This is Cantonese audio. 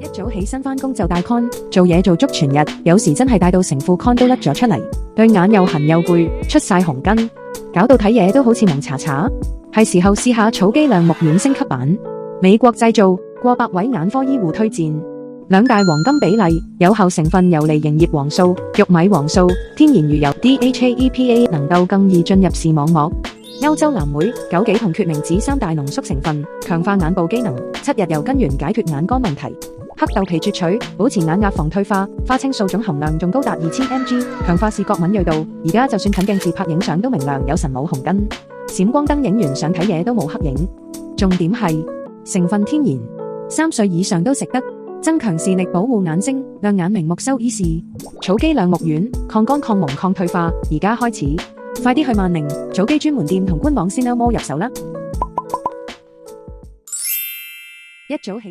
一早起身返工就戴 con， 做嘢做足全日，有時真係戴到成副 con 都甩咗出嚟，對眼又痕又攰，出晒紅筋，搞到睇嘢都好似蒙查查。係時候試下草肌亮目丸升級版，美國製造，過百位眼科醫護推薦。兩大黃金比例，有效成分游離營葉黃素、玉米黃素、天然魚油 DHA EPA 能夠更易進入視網膜。歐洲藍莓、枸杞同決明子三大濃縮成分，強化眼部機能，7日由根源解決眼乾問題。黑豆皮攫取，保持眼壓防退化，花青素總含量仲高達2000 mg， 強化視覺敏銳度。而家就算近鏡自拍影相都明亮有神冇紅筋，閃光燈影完相睇嘢都冇黑影。重點係成分天然，3歲以上都食得，增強視力，保護眼睛，亮眼明目收 easy。草肌亮目丸，抗乾抗蒙抗退化，而家開始，快啲去萬寧草肌專門店同官網 Cineworld 入手啦！一早起